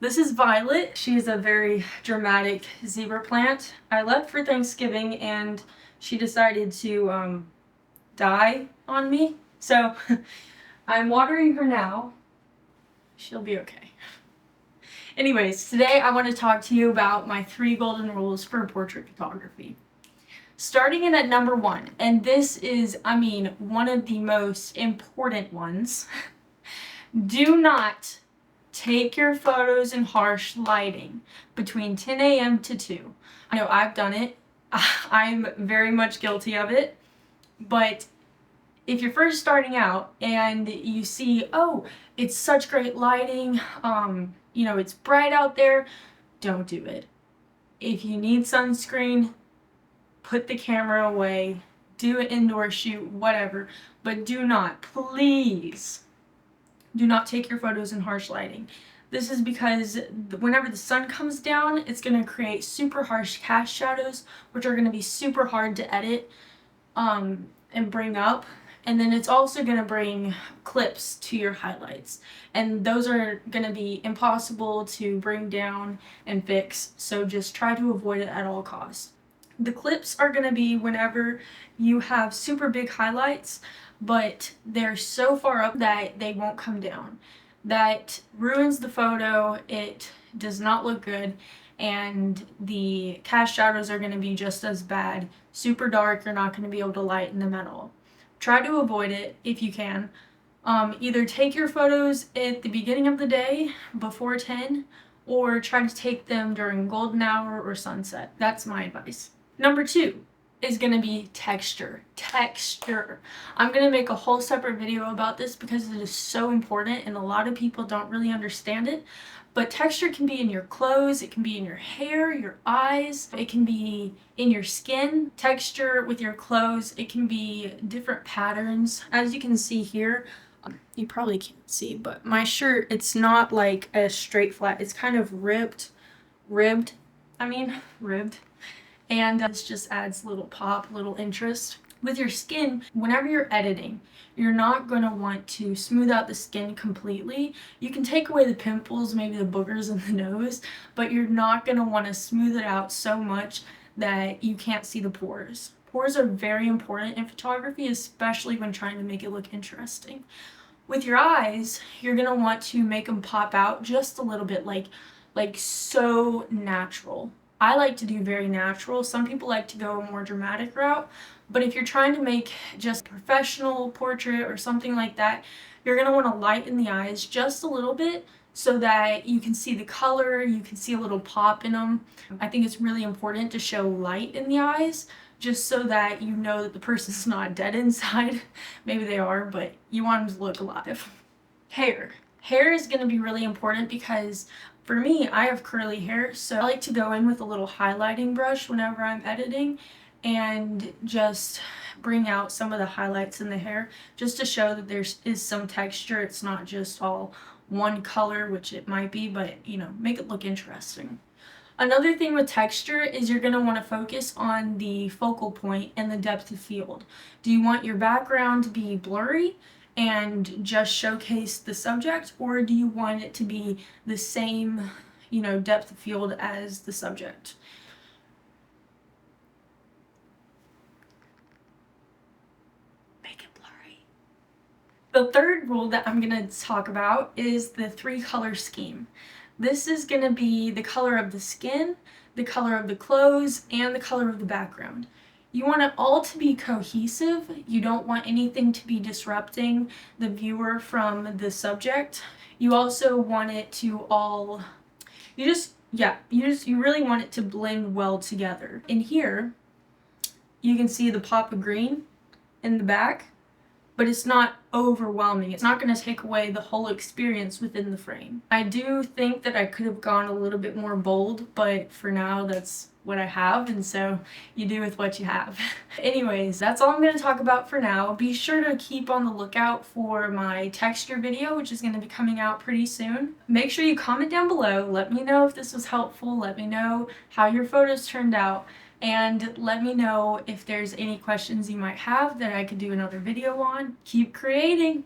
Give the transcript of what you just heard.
This is Violet. She's a very dramatic zebra plant. I left for Thanksgiving and she decided to die on me. So I'm watering her now. She'll be okay. Anyways, today I want to talk to you about my 3 golden rules for portrait photography. Starting in at number 1, and this is, one of the most important ones. Do not take your photos in harsh lighting between 10 a.m. to 2. I know I've done it. I'm very much guilty of it. But if you're first starting out and you see, oh, it's such great lighting, it's bright out there, don't do it. If you need sunscreen, put the camera away, do an indoor shoot, whatever. But do not, please, do not take your photos in harsh lighting. This is because whenever the sun comes down, it's going to create super harsh cast shadows, which are going to be super hard to edit and bring up. And then it's also going to bring clips to your highlights. And those are going to be impossible to bring down and fix, so just try to avoid it at all costs. The clips are going to be whenever you have super big highlights, but they're so far up that they won't come down. That ruins the photo, it does not look good, and the cast shadows are going to be just as bad. Super dark, you're not going to be able to lighten them at all. Try to avoid it if you can. Either take your photos at the beginning of the day, before 10, or try to take them during golden hour or sunset. That's my advice. Number 2 is going to be texture. Texture. I'm going to make a whole separate video about this because it is so important and a lot of people don't really understand it. But texture can be in your clothes, it can be in your hair, your eyes, it can be in your skin. Texture with your clothes, it can be different patterns. As you can see here, you probably can't see, but my shirt, it's not like a straight flat. It's kind of ribbed. And this just adds a little pop, little interest. With your skin, whenever you're editing, you're not going to want to smooth out the skin completely. You can take away the pimples, maybe the boogers in the nose, but you're not going to want to smooth it out so much that you can't see the pores. Pores are very important in photography, especially when trying to make it look interesting. With your eyes, you're going to want to make them pop out just a little bit, like so natural. I like to do very natural. Some people like to go a more dramatic route, but if you're trying to make just a professional portrait or something like that, you're going to want to lighten the eyes just a little bit so that you can see the color, you can see a little pop in them. I think it's really important to show light in the eyes just so that you know that the person's not dead inside. Maybe they are, but you want them to look alive. Hair. Hair is going to be really important because for me, I have curly hair, so I like to go in with a little highlighting brush whenever I'm editing and just bring out some of the highlights in the hair just to show that there is some texture. It's not just all one color, which it might be, but make it look interesting. Another thing with texture is you're going to want to focus on the focal point and the depth of field. Do you want your background to be blurry and just showcase the subject, or do you want it to be the same, depth of field as the subject? Make it blurry. The third rule that I'm going to talk about is the 3-color scheme. This is going to be the color of the skin, the color of the clothes, and the color of the background. You want it all to be cohesive. You don't want anything to be disrupting the viewer from the subject. You also want it to all, you really want it to blend well together. In here, you can see the pop of green in the back, but it's not overwhelming. It's not going to take away the whole experience within the frame. I do think that I could have gone a little bit more bold, but for now that's what I have, and so you do with what you have. Anyways, that's all I'm going to talk about for now. Be sure to keep on the lookout for my texture video, which is going to be coming out pretty soon. Make sure you comment down below. Let me know if this was helpful. Let me know how your photos turned out. And let me know if there's any questions you might have that I could do another video on. Keep creating!